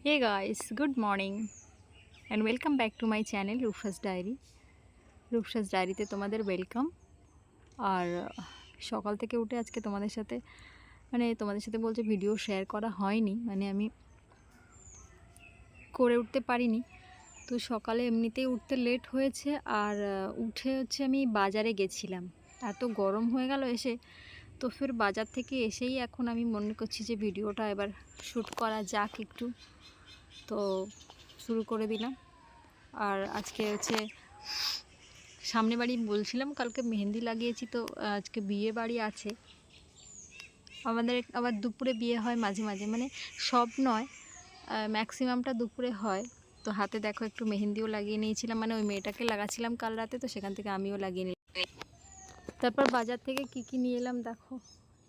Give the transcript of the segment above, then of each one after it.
Hey guys, good morning and welcome back to my channel Rupsa's diary. Rupsa's ডায়েরিতে তোমাদের welcome. আর সকাল থেকে উঠে আজকে তোমাদের সাথে বলতে ভিডিও শেয়ার করা হয়নি, আমি করে উঠতে পারিনি। তো সকালে এমনিতেই উঠতে লেট হয়েছে আর উঠে আমি বাজারে গেছিলাম। এত গরম হয়ে গেল এসে, তো ফের বাজার থেকে এসেই এখন আমি মনে করছি যে ভিডিওটা এবার শ্যুট করা যাক একটু। তো শুরু করে দিলাম। আর আজকে সামনে বাড়ি বলছিলাম, কালকে মেহেন্দি লাগিয়েছি, তো আজকে বিয়ে বাড়ি আছে আমাদের। আবার দুপুরে বিয়ে হয় মাঝে মাঝে, সব নয়, ম্যাক্সিমামটা দুপুরে হয়। তো হাতে দেখো একটু মেহেন্দিও লাগিয়ে নিয়েছিলাম, ওই মেয়েটাকে লাগাচ্ছিলাম কাল রাতে, তো সেখান থেকে আমিও লাগিয়ে নিলাম। তারপর বাজার থেকে কি নিয়ে এলাম দেখো,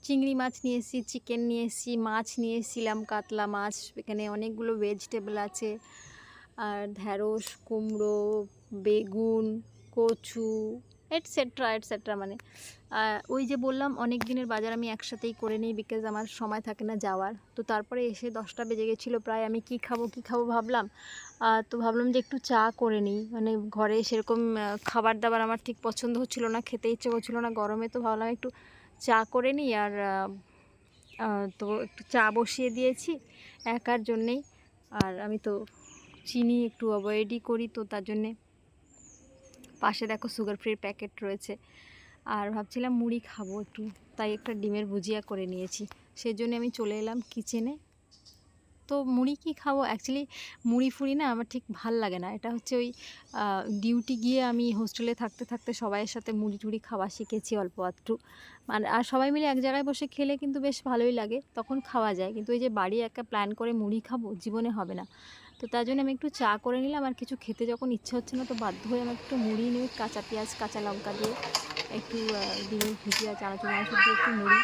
চিংড়ি মাছ নিয়ে এসেছি, চিকেন নিয়ে এসেছি, মাছ নিয়ে এসেছিলাম, কাতলা মাছ। এখানে অনেকগুলো ভেজিটেবল আছে, আর ঢ্যাঁড়স, কুমড়ো, বেগুন, কচু, এটসেট্রা এটসেট্রা। ওই যে বললাম অনেক দিনের বাজার আমি একসাথেই করে নিই, বিকজ আমার সময় থাকে না যাওয়ার। তো তারপরে এসে 10টা বেজে গেছিলো প্রায়। আমি কি খাবো ভাবলাম, তো ভাবলাম যে একটু চা করে নিই। ঘরে সেরকম খাবার দাবার আমার ঠিক পছন্দ হচ্ছিলো না, খেতে ইচ্ছে করছিলো না গরমে। তো ভাবলাম একটু চা করে নিই। আর তো একটু চা বসিয়ে দিয়েছি একার জন্যেই। আর আমি তো চিনি একটু অ্যাভয়েডই করি, তো তার জন্যে পাশে দেখো সুগার ফ্রির প্যাকেট রয়েছে। আর ভাবছিলাম মুড়ি খাবো একটু, তাই একটা ডিমের ভুজিয়া করে নিয়েছি। সেজন্য আমি চলে এলাম কিচেনে। তো মুড়ি কি খাবো, অ্যাকচুয়ালি মুড়ি ফুড়ি না আমার ঠিক ভাল লাগে না। এটা ওই ডিউটি গিয়ে আমি হোস্টেলে থাকতে থাকতে সবাইয়ের সাথে মুড়ি টুড়ি খাওয়া শিখেছি অল্প আধটু। আর সবাই মিলে এক জায়গায় বসে খেলে কিন্তু বেশ ভালোই লাগে, তখন খাওয়া যায়। কিন্তু এই যে বাড়ি একটা প্ল্যান করে মুড়ি খাবো, জীবনে হবে না। তো তার জন্য আমি একটু চা করে নিলাম। আর কিছু খেতে যখন ইচ্ছে হচ্ছে না, তো বাধ্য হয়ে আমি একটু মুড়ি নিয়ে কাঁচা পেঁয়াজ কাঁচা লঙ্কা দিয়ে একটু ডিমের ভুজিয়া চানাচুর মাংস দিয়ে একটু মুড়ি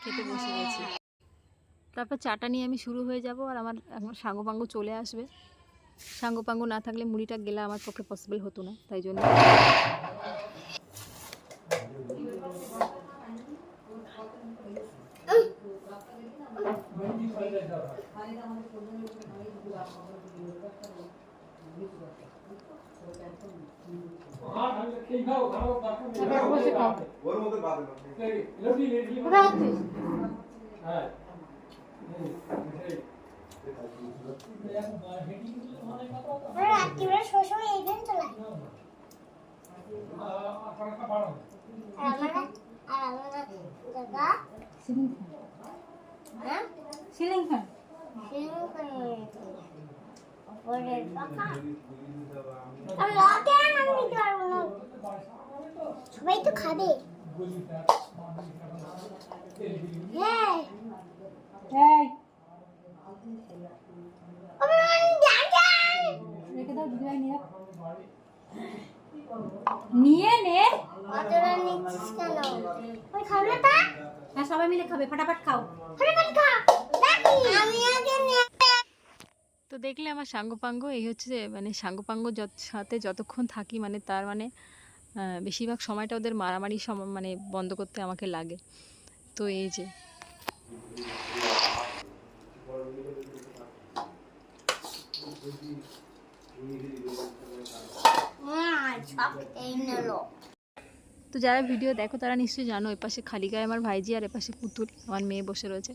খেতে বসে গেছি। তারপর চাটা নিয়ে আমি শুরু হয়ে যাব। আর আমার এখন সাঙ্গপাঙ্গ চলে আসবে। সাঙ্গপাঙ্গ না থাকলে মুড়িটা গেলা আমার পক্ষে পসিবল হতো না, তাই জন্য সিলিং ফ্যান সবাই তো খাবে। হ্যাঁ নিয়ে নে। হ্যাঁ সবাই মিলে খাবে, ফটাফট খাও। তো দেখলে আমার সাঙ্গপাঙ্গ এই সাঙ্গপাঙ্গ সাথে যতক্ষণ থাকি তার বেশিরভাগ সময়টা ওদের মারামারি বন্ধ করতে আমাকে লাগে। তো এই যে তো যারা ভিডিও দেখো তারা নিশ্চয়ই জানো, এ পাশে খালি গায়ে আমার ভাইজি আর এপাশে পুতুল আমার মেয়ে বসে রয়েছে।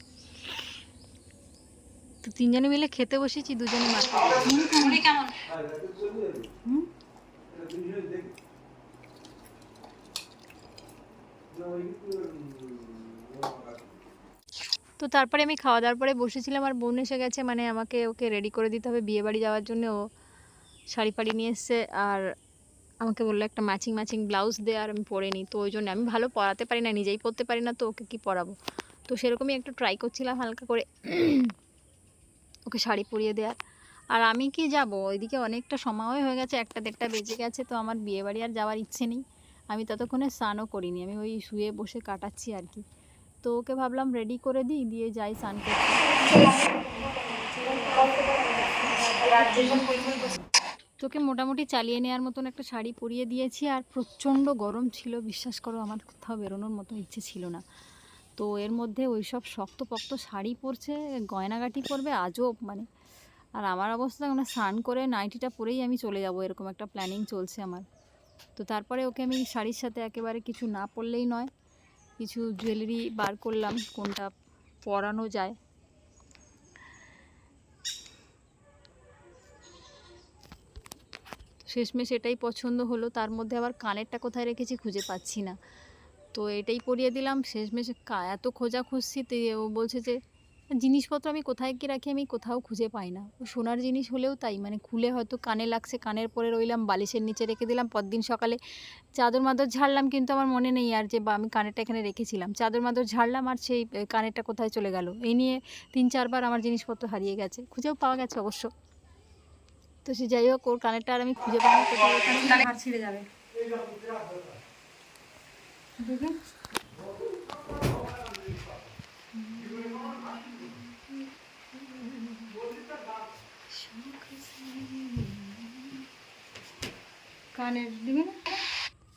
তো তিনজনে মিলে খেতে বসেছি, দুজনে মাছ। কেমন তো তারপরে আমি খাওয়া দাওয়ার পরে বসেছিলাম। আর বোন এসে গেছে, ওকে রেডি করে দিতে হবে বিয়ে বাড়ি যাওয়ার জন্য। ও শাড়ি ফাড়ি নিয়ে এসছে আর আমাকে বললো একটা ম্যাচিং ব্লাউজ দে, আর আমি পরে নিই। তো ওই জন্য আমি ভালো পরাতে পারি না, নিজেই পরতে পারি না, তো ওকে কি পরাবো। তো সেরকমই একটু ট্রাই করছিলাম হালকা করে ওকে শাড়ি পরিয়ে দেওয়ার। আর আমি কি যাব, ওইদিকে অনেকটা সময় হয়ে গেছে, 1টা-1:30 বেজে গেছে। তো আমার বিয়ে বাড়ি আর যাওয়ার ইচ্ছে নেই। আমি ততক্ষণে স্নানও করিনি, আমি ওই শুয়ে বসে কাটাচ্ছি আর কি। তো ওকে ভাবলাম রেডি করে দিই, দিয়ে যাই স্নান করতে। তোকে মোটামুটি চালিয়ে নেওয়ার মতন একটা শাড়ি পরিয়ে দিয়েছি। আর প্রচণ্ড গরম ছিল, বিশ্বাস করো আমার কোথাও বেরোনোর মতো ইচ্ছে ছিল না। তো এর মধ্যে ওই সব শক্তপোক্ত শাড়ি পরছে, গয়নাগাটি পরবে, আজব আর আমার অবস্থা মানে স্নান করে নাইটিটা পরেই আমি চলে যাব, এরকম একটা প্ল্যানিং চলছে আমার। তো তারপরে ওকে আমি শাড়ির সাথে একেবারে কিছু না পরলেই নয়, কিছু জুয়েলারি বার করলাম কোনটা পরানো যায়। শেষমেশ এটাই পছন্দ হলো, তার মধ্যে আবার কানেরটা কোথায় রেখেছি খুঁজে পাচ্ছি না, তো এটাই পরিয়ে দিলাম। শেষমেশ এত খোঁজা খুঁজছি, তো ও বলছে যে জিনিসপত্র আমি কোথায় কি রাখি আমি কোথাও খুঁজে পাই না। ও সোনার জিনিস হলেও তাই, মানে খুলে হয়তো কানে লাগছে, কানের পরে রইলাম, বালিশের নিচে রেখে দিলাম, পরদিন সকালে চাদর মাদর ঝাড়লাম, কিন্তু আমার মনে নেই আর যে বা আমি কানেরটা এখানে রেখেছিলাম। চাদর মাদর ঝাড়লাম আর সেই কানেরটা কোথায় চলে গেল, এই নিয়ে 3-4 বার আমার জিনিসপত্র হারিয়ে গেছে, খুঁজেও পাওয়া গেছে অবশ্য। তো সে যাই হোক, ওর কানেরটা আর আমি খুঁজে পাইনি কোথাও, ওখানে হাত ছিঁড়ে যাবে। দেখুন কানের দিবি না,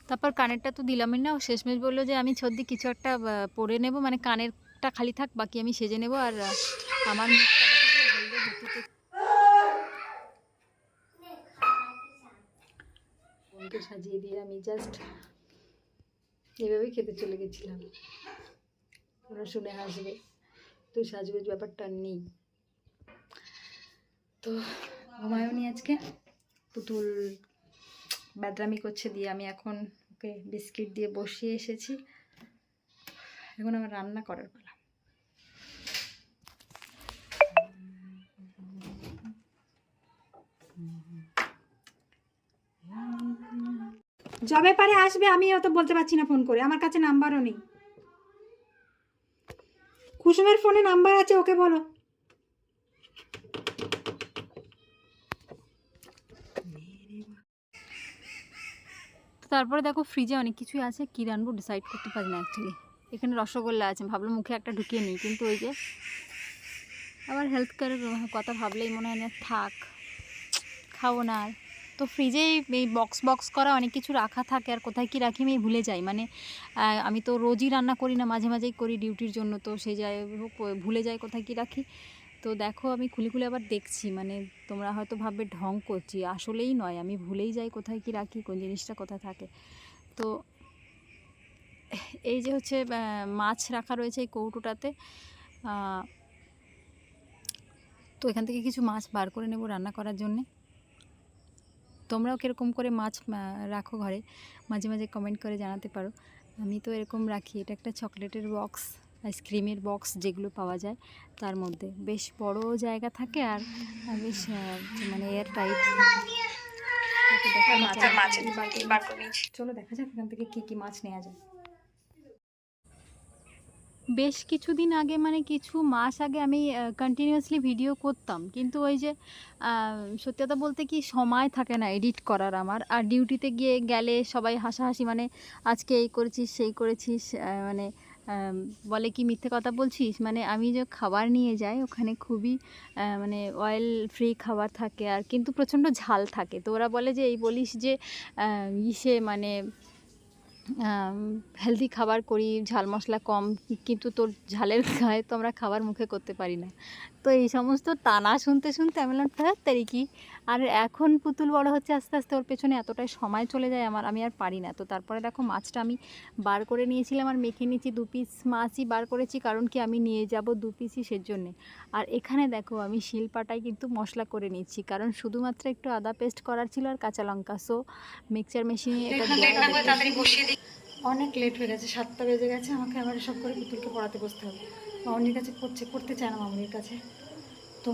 তারপর কানেরটা তো দিলামই না। ও শেষমেশ বললো যে আমি সর্দি কিছু একটা পরে নেব, মানে কানেরটা খালি থাক, বাকি আমি সেজে নেব। আর আমার মুখটা হলদে হতে ফোনকে সাজিয়ে দিয়ে আমি জাস্ট এভাবেই খেতে চলে গেছিলাম। ওরা শুনে হাসবে, তো সাজগোজ ব্যাপারটা নেই। তো ঘুমায়নি আজকে, পুতুল ব্যাদ্রামি করছে, দিয়ে আমি এখন ওকে বিস্কিট দিয়ে বসিয়ে এসেছি। এখন আমার রান্না করার পালা। যবে পারে আসবে, আমি অত বলতে পারছি না ফোন করে, আমার কাছে নাম্বারও নেই। কুসুমের ফোনে নাম্বার আছে, ওকে বলো। তারপরে দেখো ফ্রিজে অনেক কিছুই আছে, কী রানবো ডিসাইড করতে পারি না অ্যাকচুয়ালি। এখানে রসগোল্লা আছে, ভাবলাম মুখে একটা ঢুকিয়ে নিই, কিন্তু ওই যে আবার হেলথ কেয়ারের কথা ভাবলেই মনে হয় না থাক, খাবো না আর। তো ফ্রিজেই এই বক্স করা অনেক কিছু রাখা থাকে, আর কোথায় কী রাখি আমি ভুলে যাই, মানে আমি তো রোজই রান্না করি না, মাঝে মাঝেই করি ডিউটির জন্য, তো সেই যাই হোক ভুলে যাই কোথায় কী রাখি। তো দেখো আমি খুলে খুলে আবার দেখছি, মানে তোমরা হয়তো ভাববে ঢং করছি, আসলেই নয়, আমি ভুলেই যাই কোথায় কী রাখি, কোন জিনিসটা কোথায় থাকে। তো এই যে হচ্ছে মাছ রাখা রয়েছে এই কৌটোটাতে, তো এখান থেকে কিছু মাছ বার করে নেব রান্না করার জন্যে। তোমরাও কীরকম করে মাছ রাখো ঘরে, মাঝে মাঝে কমেন্ট করে জানাতে পারো। আমি তো এরকম রাখি। এটা একটা চকলেটের বক্স, আইসক্রিমের বক্স যেগুলো পাওয়া যায়, তার মধ্যে বেশ বড় জায়গা থাকে, আর বেশ মানে এয়ার টাইট। চলো দেখা যাক এখান থেকে কী কী মাছ নেওয়া যায়। বেশ কিছুদিন আগে, মানে কিছু মাস আগে আমি কন্টিনিউয়াসলি ভিডিও করতাম, কিন্তু ওই যে সত্যি কথা বলতে কি সময় থাকে না এডিট করার আমার, আর ডিউটিতে গেলে সবাই হাসাহাসি, মানে আজকে এই করেছিস সেই করেছিস, মানে বলে কি মিথ্যে কথা বলছিস, মানে আমি যে খাবার নিয়ে যাই ওখানে খুবই মানে অয়েল ফ্রি খাবার থাকে, আর কিন্তু প্রচণ্ড ঝাল থাকে। তো ওরা বলে যে এই বলিস যে ইসে মানে হেলদি খাবার করি, ঝাল মশলা কম, কিন্তু তোর ঝালের গায়ে তো আমরা খাবার মুখে করতে পারি না। তো এই সমস্ত টানা শুনতে শুনতে আমি বললাম তাড়াতাড়ি কি, আর এখন পুতুল বড় হচ্ছে আস্তে আস্তে, ওর পেছনে এতটাই সময় চলে যায় আমার, আমি আর পারি না। তো তারপরে দেখো মাছটা আমি বার করে নিয়েছিলাম আর মেখে নিয়েছি, 2 পিস মাছই বার করেছি, কারণ কি আমি নিয়ে যাব 2 পিসই সেজন্যে। আর এখানে দেখো আমি শিলপাটায় কিন্তু মশলা করে নিচ্ছি, কারণ শুধুমাত্র একটু আদা পেস্ট করার ছিল আর কাঁচা লঙ্কা। সো মিক্সচার মেশিনে এটা অনেক লেট হয়ে গেছে, 7টা বেজে গেছে, আমাকে আবার সব করে পুতুলকে পড়াতে বসতে হবে। মামনির কাছে পড়তে চায় না মামনির কাছে, তো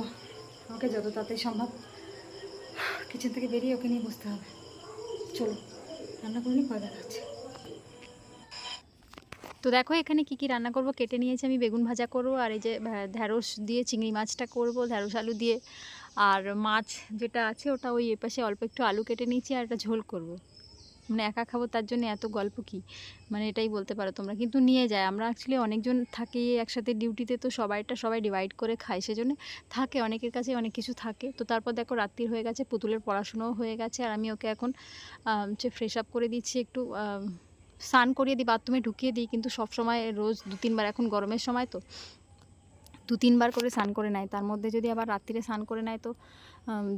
আমাকে যত তাড়াতাড়ি সম্ভব কিচেন থেকে বেরিয়ে ওকে নিয়ে বসতে হবে। চলো রান্না করে নিই, পরে দেখা যাচ্ছে। তো দেখো এখানে কি কি রান্না করব কেটে নিয়েছি আমি। বেগুন ভাজা করব, আর এই যে ঢ্যাঁড়স দিয়ে চিংড়ি মাছটা করব, ঢ্যাঁড়স আলু দিয়ে। আর মাছ যেটা আছে ওটা ওই এপাশে অল্প একটু আলু কেটে নিয়েছি, আর একটা ঝোল করব। মানে একা খাবো তার জন্য এত গল্প কি, মানে এটাই বলতে পারো তোমরা। কিন্তু নিয়ে যায়, আমরা অ্যাকচুয়ালি অনেকজন থাকি একসাথে ডিউটিতে, তো সবাই ডিভাইড করে খায়, সেজন্য থাকে অনেকের কাছে অনেক কিছু থাকে। তো তারপর দেখো রাত্রির হয়ে গেছে, পুতুলের পড়াশুনোও হয়ে গেছে, আর আমি ওকে এখন হচ্ছে ফ্রেশ আপ করে দিচ্ছি, একটু স্নান করিয়ে দিই, বাথরুমে ঢুকিয়ে দিই, কিন্তু সব সময় রোজ 2-3 বার, এখন গরমের সময় তো 2-3 বার করে স্নান করে নেয়, তার মধ্যে যদি আবার রাত্রিরে স্নান করে নেয় তো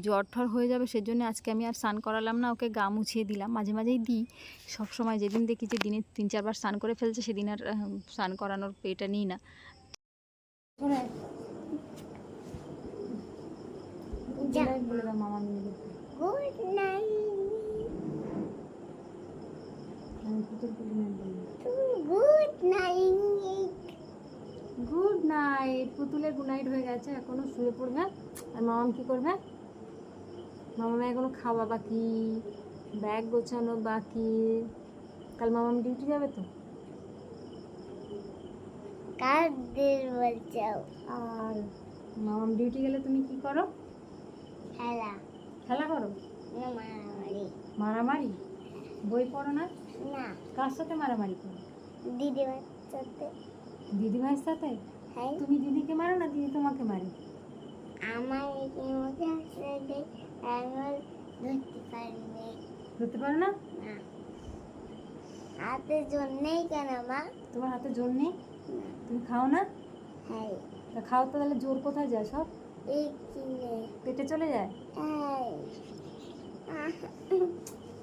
জ্বর ঠর হয়ে যাবে। সেজন্য আজকে আমি আর স্নান করালাম না, ওকে গা মুছিয়ে দিলাম। মাঝে মাঝেই দিই, সব সময় যেদিন দেখি যে দিনে 3-4 বার স্নান করে ফেলছে সেদিন আর স্নান করানোর এটা নিই না। Good night. পুতুলের গুড নাইট হয়ে গেছে, এখনো শুয়ে পড়বে। আর মামাম কি করবে? মামাম এখনো খাওয়া বাকি, ব্যাগ গোছানো বাকি। কাল মামাম ডিউটি যাবে তো। আর মামাম ডিউটি গেলে তুমি কি করো? খেলা করো? মারামারি? বই পড়ো না? কার সাথে মারামারি করো? দিদি ভাইয়ের সাথে? তুমি দিদিকে মারো না দিদি তোমাকে মারে? ধরতে পারো না? হাতে জোর নেই কেন মা? তোমার হাতে জোর নেই? তুমি খাও না? হ্যাঁ, তা খাও তো, তাহলে জোর কোথায় যায়? সব এই কিনে পেটে চলে যায়। হ্যাঁ।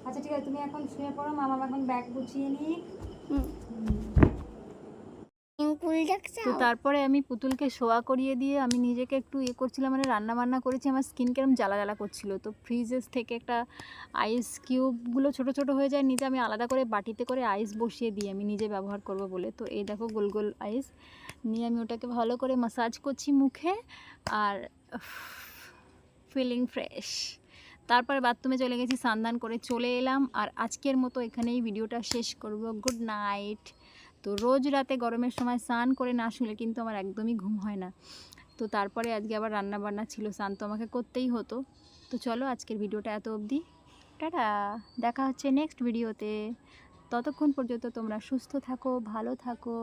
আচ্ছা ঠিক আছে, তুমি এখন শুয়ে পড়ো, মামা এখন ব্যাগ গুছিয়ে নিই। তো তারপরে আমি পুতুলকে শোয়া করিয়ে দিয়ে আমি নিজেকে একটু করছিলাম, মানে রান্না বান্না করেছি। আমার স্কিন কেরম জ্বালা জ্বালা করছিল, তো ফ্রিজেস থেকে একটা আইস কিউবগুলো ছোট ছোট হয়ে যায় নিচে, আমি আলাদা করে বাটিতে করে আইস বসিয়ে দিই আমি নিজে ব্যবহার করব বলে। তো এই দেখো গোল গোল আইস নিয়ে আমি ওটাকে ভালো করে ম্যাসাজ করছি মুখে, আর ফিলিং ফ্রেশ। তারপরে বাথরুমে চলে গেছি, স্নান করে চলে এলাম। আর আজকের মতো এখানেই ভিডিওটা শেষ করব। Good night. তো রোজ রাতে গরমের সময় স্নান করে না শুলে কিন্তু আমার একদমই ঘুম হয় না। তো তারপরে আজকে আবার রান্না বান্না ছিল, স্নান তো আমাকে করতেই হতো। তো চলো আজকের ভিডিওটা এত অবধি, টাটা। দেখা হচ্ছে নেক্সট ভিডিওতে। ততক্ষণ পর্যন্ত তোমরা সুস্থ থাকো, ভালো থাকো,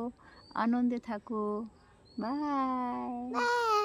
আনন্দে থাকো। বাই।